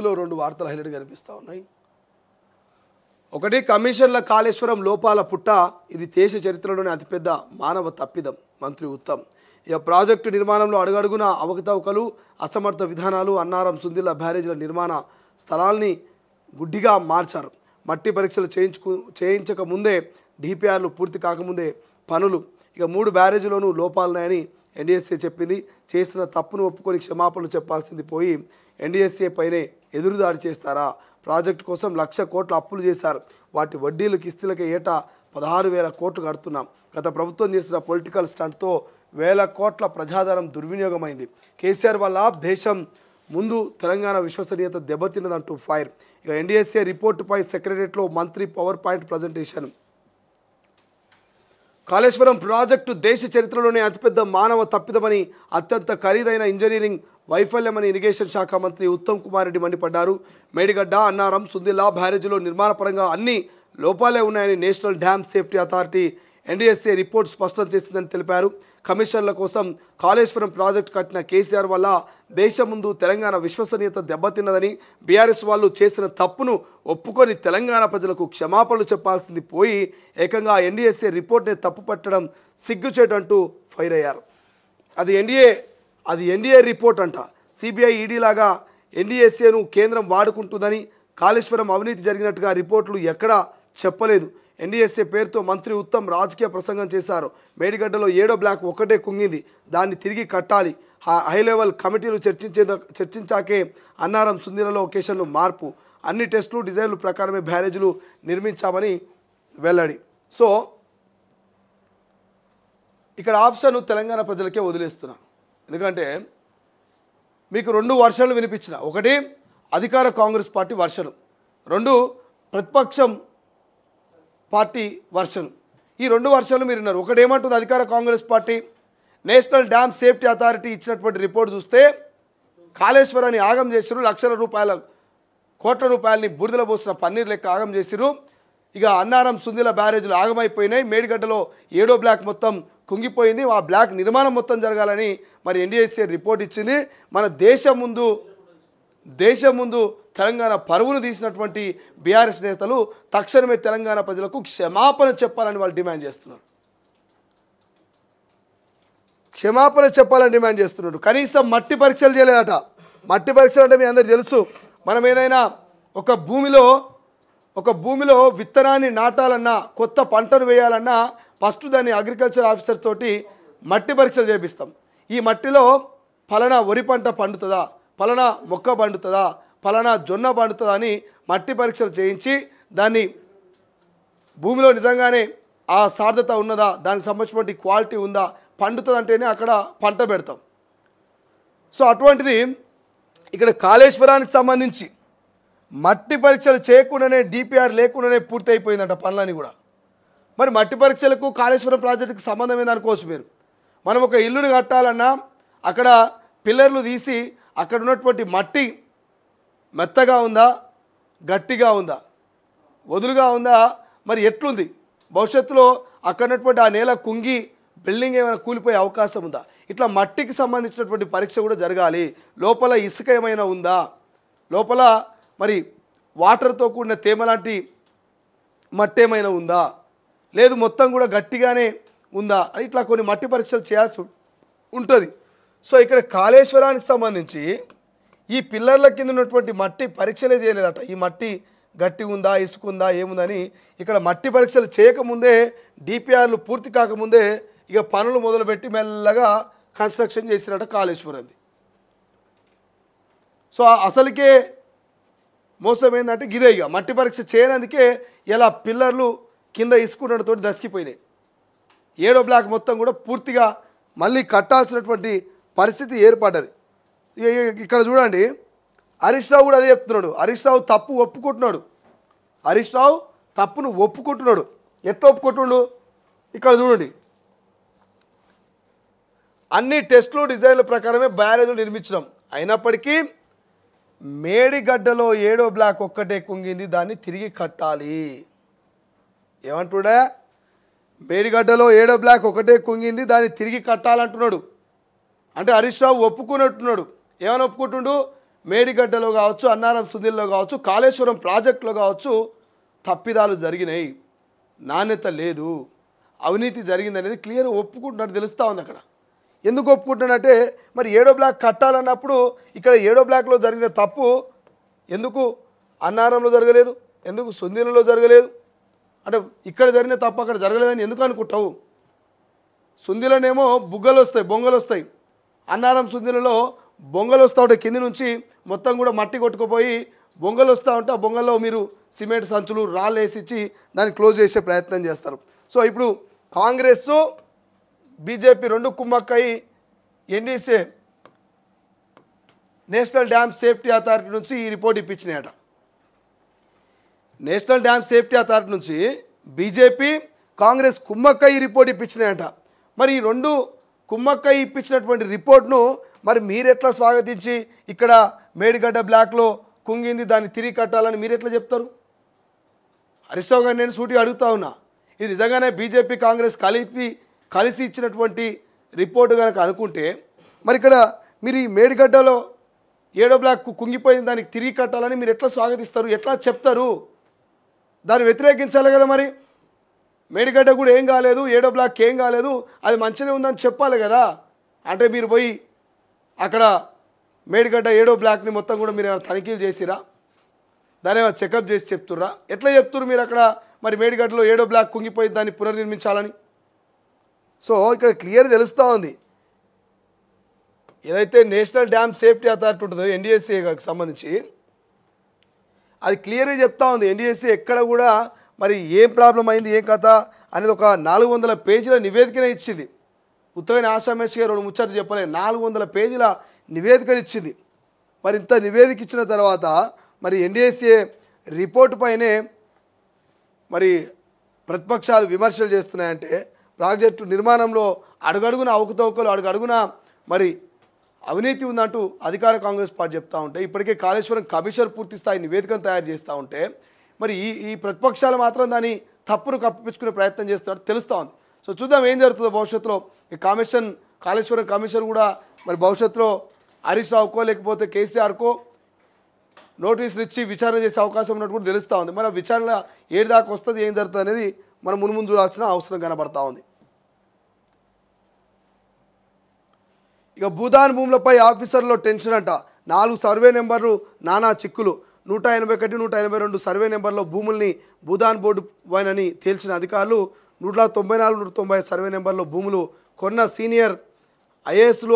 లో రెండు వార్తలు హైలైట్ కనిపిస్తా ఉన్నాయి. ఒకటి, కమిషన్ల కాళేశ్వరం లోపాల పుట్ట, ఇది దేశ చరిత్రలోనే అతిపెద్ద మానవ తప్పిదం. మంత్రి ఉత్తమ్. ఇక ప్రాజెక్టు నిర్మాణంలో అడుగడుగున అవకతవకలు, అసమర్థ విధానాలు, అన్నారం సుందిల్ల బ్యారేజీల నిర్మాణ స్థలాల్ని గుడ్డిగా మార్చారు. మట్టి పరీక్షలు చేయించక ముందే, డిపిఆర్లు పూర్తి కాకముందే పనులు. ఇక 3 బ్యారేజీలోనూ లోపాలున్నాయని ఎన్డీఎస్ఏ చెప్పింది. చేసిన తప్పును ఒప్పుకొని క్షమాపణలు చెప్పాల్సింది పోయి ఎన్డీఎస్ఏ పైనే ఎదురుదాడి చేస్తారా? ప్రాజెక్టు కోసం 1,00,000 కోట్ల అప్పులు చేశారు. వాటి వడ్డీలు కిస్తీలకే ఏటా 16,000 కోట్లు కడుతున్నాం. గత ప్రభుత్వం చేసిన పొలిటికల్ స్టంట్తో వేల కోట్ల ప్రజాధనం దుర్వినియోగమైంది. కేసీఆర్ వల్ల దేశం ముందు తెలంగాణ విశ్వసనీయత దెబ్బతిన్నదంటూ ఫైర్. ఇక ఎన్డీఎస్ఏ రిపోర్టుపై సెక్రటరియట్లో మంత్రి power point presentation. Kaleshwaram project దేశ చరిత్రలోనే అతిపెద్ద మానవ తప్పిదమని, అత్యంత ఖరీదైన ఇంజనీరింగ్ వైఫల్యమని ఇరిగేషన్ శాఖ మంత్రి ఉత్తమ్ కుమార్ రెడ్డి మండిపడ్డారు. మేడిగడ్డ, అన్నారం, సుందిల్లా బ్యారేజీలో నిర్మాణపరంగా అన్ని లోపాలే ఉన్నాయని national dam safety authority NDSA report స్పష్టం చేసిందని తెలిపారు. కమిషన్ల కోసం కాళేశ్వరం ప్రాజెక్టు కట్టిన కేసీఆర్ వల్ల దేశం ముందు తెలంగాణ విశ్వసనీయత దెబ్బతిన్నదని, బీఆర్ఎస్ వాళ్ళు చేసిన తప్పును ఒప్పుకొని తెలంగాణ ప్రజలకు క్షమాపణలు చెప్పాల్సింది పోయి ఏకంగా ఎన్డీఎస్ఏ రిపోర్ట్నే తప్పు పట్టడం సిగ్గుచేటంటూ ఫైర్ అయ్యారు. అది ఎన్డీఏ రిపోర్ట్ అంట. సిబిఐ, ఈడీ లాగా ఎన్డీఎస్ఏను కేంద్రం వాడుకుంటుందని, కాళేశ్వరం అవినీతి జరిగినట్టుగా రిపోర్టులు ఎక్కడా చెప్పలేదు. ఎన్డీఎస్ఏ పేరుతో మంత్రి ఉత్తమ్ రాజకీయ ప్రసంగం చేశారు. మేడిగడ్డలో 7వ బ్లాక్ ఒక్కటే కుంగింది, దాన్ని తిరిగి కట్టాలి. హై లెవెల్ కమిటీలు చర్చించాకే అన్నారం, సుందిలలో లొకేషన్లు మార్పు, అన్ని టెస్టులు డిజైన్లు ప్రకారమే బ్యారేజీలు నిర్మించామని వెల్లడి. సో ఇక్కడ ఆప్షన్ తెలంగాణ ప్రజలకే వదిలేస్తున్నా. ఎందుకంటే మీకు 2 వర్షన్లు వినిపించిన. ఒకటి, అధికార కాంగ్రెస్ పార్టీ వర్షను, 2 ప్రతిపక్షం పార్టీ వర్షను. ఈ 2 వర్షాలు మీరు విన్నారు. ఒకటి ఏమంటుంది అధికార Congress party, national dam safety authority ఇచ్చినటువంటి రిపోర్ట్ చూస్తే కాళేశ్వరాన్ని ఆగం చేసిరు, కోట్ల రూపాయలని బురదల పోసిన పన్నీర్ లెక్క ఆగం చేసిరు. ఇక అన్నారం, సుందిల బ్యారేజీలు ఆగమైపోయినాయి. మేడిగడ్డలో 7వ బ్లాక్ మొత్తం కుంగిపోయింది. ఆ బ్లాక్ నిర్మాణం మొత్తం జరగాలని మరి ఎన్డీఎస్ఏ రిపోర్ట్ ఇచ్చింది. మన దేశం ముందు తెలంగాణ పరువును తీసినటువంటి బీఆర్ఎస్ నేతలు తక్షణమే తెలంగాణ ప్రజలకు క్షమాపణ చెప్పాలని వాళ్ళు డిమాండ్ చేస్తున్నారు. కనీసం మట్టి పరీక్షలు చేయలేదట. మట్టి పరీక్షలు అంటే మీ అందరికీ తెలుసు. మనం ఏదైనా ఒక భూమిలో విత్తనాన్ని నాటాలన్నా, కొత్త పంటను వేయాలన్నా ఫస్ట్ దాన్ని అగ్రికల్చర్ ఆఫీసర్ తోటి మట్టి పరీక్షలు చేపిస్తాం. ఈ మట్టిలో ఫలానా వరి పంట పండుతుందా, ఫలానా మొక్క పండుతుందా, ఫలానా జొన్న పండుతుందా అని మట్టి పరీక్షలు చేయించి దాన్ని భూమిలో నిజంగానే ఆ సార్థత ఉన్నదా, దానికి సంబంధించినటువంటి క్వాలిటీ ఉందా, పండుతుంది అంటేనే అక్కడ పంట పెడతాం. సో అటువంటిది ఇక్కడ కాళేశ్వరానికి సంబంధించి మట్టి పరీక్షలు చేయకుండానే, డిపిఆర్ లేకుండానే పూర్తి అయిపోయిందంట పనులని కూడా. మరి మట్టి పరీక్షలకు కాళేశ్వరం ప్రాజెక్టుకి సంబంధం ఏందనుకోవచ్చు మీరు. మనం ఒక ఇల్లుని కట్టాలన్నా అక్కడ పిల్లర్లు తీసి అక్కడ ఉన్నటువంటి మట్టి మెత్తగా ఉందా, గట్టిగా ఉందా, వదులుగా ఉందా, మరి ఎట్లుంది, భవిష్యత్తులో అక్కడ ఉన్నటువంటి ఆ నేల కుంగి బిల్డింగ్ ఏమైనా కూలిపోయే అవకాశం ఉందా, ఇట్లా మట్టికి సంబంధించినటువంటి పరీక్ష కూడా జరగాలి. లోపల ఇసుక ఏమైనా ఉందా, లోపల మరి వాటర్తో కూడిన తేమ లాంటి మట్టి ఏమైనా ఉందా, లేదు మొత్తం కూడా గట్టిగానే ఉందా అని ఇట్లా కొన్ని మట్టి పరీక్షలు చేయాల్సి ఉంటుంది. సో ఇక్కడ కాళేశ్వరానికి సంబంధించి ఈ పిల్లర్ల కింద ఉన్నటువంటి మట్టి పరీక్షలే చేయలేదట. ఈ మట్టి గట్టి ఉందా, ఇసుక ఉందా, ఏముందని ఇక్కడ మట్టి పరీక్షలు చేయకముందే, డిపిఆర్లు పూర్తి కాకముందే ఇక పనులు మొదలుపెట్టి మెల్లగా కన్స్ట్రక్షన్ చేసినట్ట కాళేశ్వరంది. సో అసలుకే మోసం ఏంటంటే గిదే. ఇక మట్టి పరీక్ష చేయనందుకే ఇలా పిల్లర్లు కింద ఇసుకున్నతో దసికిపోయినాయి. 7వ బ్లాక్ మొత్తం కూడా పూర్తిగా మళ్ళీ కట్టాల్సినటువంటి పరిస్థితి ఏర్పడ్డది. ఇక్కడ చూడండి, హరీష్ రావు కూడా అదే చెప్తున్నాడు. హరీష్ రావు తప్పును ఒప్పుకుంటున్నాడు. ఎట్లా ఒప్పుకుంటున్నాడు ఇక్కడ చూడండి. అన్ని టెస్టులు డిజైన్ల ప్రకారమే బ్యారేజీలు నిర్మించడం, అయినప్పటికీ మేడిగడ్డలో 7వ బ్లాక్ ఒక్కటే కుంగింది, దాన్ని తిరిగి కట్టాలి. ఏమంటుడా, మేడిగడ్డలో 7వ బ్లాక్ ఒకటే కుంగింది, దాన్ని తిరిగి కట్టాలంటున్నాడు. అంటే హరీష్ రావు ఒప్పుకున్నట్టున్నాడు. ఏమని ఒప్పుకుంటుండు, మేడిగడ్డలో కావచ్చు, అన్నారం సుందిల్లో కావచ్చు, కాళేశ్వరం ప్రాజెక్టులో కావచ్చు తప్పిదాలు జరిగినాయి, నాణ్యత లేదు, అవినీతి జరిగిందనేది క్లియర్ ఒప్పుకుంటున్నట్టు తెలుస్తూ ఉంది అక్కడ. ఎందుకు ఒప్పుకుంటున్నట్టే మరి 7వ బ్లాక్ కట్టాలన్నప్పుడు ఇక్కడ 7వ బ్లాక్లో జరిగిన తప్పు ఎందుకు అన్నారంలో జరగలేదు, ఎందుకు సుందిలలో జరగలేదు? అంటే ఇక్కడ జరిగిన తప్పు అక్కడ జరగలేదని ఎందుకు అనుకుంటావు? సుందిలోనేమో బుగ్గలు వస్తాయి, బొంగలు వస్తాయి. అన్నారం సుందిలలో బొంగలు వస్తూ ఉంటాయి, కింది నుంచి మొత్తం కూడా మట్టి కొట్టుకుపోయి బొంగలు వస్తూ ఉంటే ఆ బొంగల్లో మీరు సిమెంట్ సంచులు రాళ్ళు వేసి ఇచ్చి దాన్ని క్లోజ్ చేసే ప్రయత్నం చేస్తారు. సో ఇప్పుడు కాంగ్రెస్ బీజేపీ రెండు కుమ్మక్కయి NDC national dam safety authority నుంచి ఈ రిపోర్ట్ ఇప్పించినాయట. నేషనల్ డ్యామ్ సేఫ్టీ అథారిటీ నుంచి బీజేపీ కాంగ్రెస్ కుమ్మక్కయి రిపోర్ట్ ఇప్పించినాయట. మరి ఈ రెండు కుమ్మక్కయి ఇప్పించినటువంటి రిపోర్ట్ను మరి మీరెట్లా స్వాగతించి ఇక్కడ మేడిగడ్డ బ్లాక్లో కుంగింది దాన్ని తిరిగి కట్టాలని మీరు ఎట్లా చెప్తారు? హరీష్ రావు గారు నేను సూటిగా అడుగుతా ఉన్నా, ఇది నిజంగానే బీజేపీ కాంగ్రెస్ కలిసి ఇచ్చినటువంటి రిపోర్టు కనుక అనుకుంటే మరి ఇక్కడ మీరు ఈ మేడిగడ్డలో 7వ బ్లాక్ కుంగిపోయింది దానికి తిరిగి కట్టాలని మీరు ఎట్లా స్వాగతిస్తారు, ఎట్లా చెప్తారు? దాన్ని వ్యతిరేకించాలి కదా. మరి మేడిగడ్డ కూడా ఏం కాలేదు, 7వ బ్లాక్ ఏం కాలేదు, అది మంచిగా ఉందని చెప్పాలి కదా. అంటే మీరు పోయి అక్కడ మేడిగడ్డ 7వ బ్లాక్ని మొత్తం కూడా మీరు తనిఖీలు చేసిరా, దాని ఏమైనా చెకప్ చేసి చెప్తుర్రా? ఎట్లా చెప్తున్నారు మీరు అక్కడ మరి మేడిగడ్డలో 7వ బ్లాక్ కుంగిపోయి దాన్ని పునర్నిర్మించాలని? సో ఇక్కడ క్లియర్ తెలుస్తూ ఉంది, ఏదైతే నేషనల్ డ్యామ్ సేఫ్టీ అథారిటీ ఉంటుందో ఎన్డీఎస్ఏకి సంబంధించి అది క్లియర్గా చెప్తా ఉంది. ఎన్డీఎస్ఏ ఎక్కడ కూడా మరి ఏం ప్రాబ్లం అయింది, ఏం కథ అనేది ఒక 400 పేజీల నివేదికనే ఇచ్చింది. ఉత్తమైన ఆశామేషిగా 2 ముచ్చట్లు చెప్పలేదు, 400 పేజీల నివేదికను ఇచ్చింది. మరి ఇంత నివేదిక ఇచ్చిన తర్వాత మరి ఎన్డీఎస్ఏ రిపోర్టు పైనే మరి ప్రతిపక్షాలు విమర్శలు చేస్తున్నాయంటే ప్రాజెక్టు నిర్మాణంలో అడుగడుగున అవకతవకలు, అడుగడుగున మరి అవినీతి ఉందంటూ అధికార కాంగ్రెస్ పార్టీ చెప్తూ ఉంటే ఇప్పటికే కాళేశ్వరం కమిషన్ పూర్తి స్థాయి నివేదికను తయారు చేస్తూ ఉంటే మరి ఈ ప్రతిపక్షాలు మాత్రం దాన్ని తప్పును కప్పిపుచ్చుకునే ప్రయత్నం చేస్తున్నట్టు తెలుస్తూ ఉంది. సో చూద్దాం ఏం జరుగుతుందో భవిష్యత్తులో. ఈ కాళేశ్వరం కమిషన్ కూడా మరి భవిష్యత్తులో హరీష్ రావుకో లేకపోతే కేసీఆర్కో నోటీసులు ఇచ్చి విచారణ చేసే అవకాశం ఉన్నట్టు కూడా తెలుస్తూ ఉంది. మరి విచారణ ఏడు దాకా వస్తుంది, ఏం జరుగుతుంది అనేది మనం మున్ముందు చూడాల్సిన అవసరం కనబడతా ఉంది. ఇక భూదాన్ భూములపై ఆఫీసర్లో టెన్షన్ అంట. 4 సర్వే నెంబర్లు నానా చిక్కులు. 181, 182 సర్వే నెంబర్లో భూముల్ని భూదాన్ బోర్డు వైనని తేల్చిన అధికారులు 194, 190 సర్వే నెంబర్లో భూములు కొన్న సీనియర్ ఐఏఎస్లు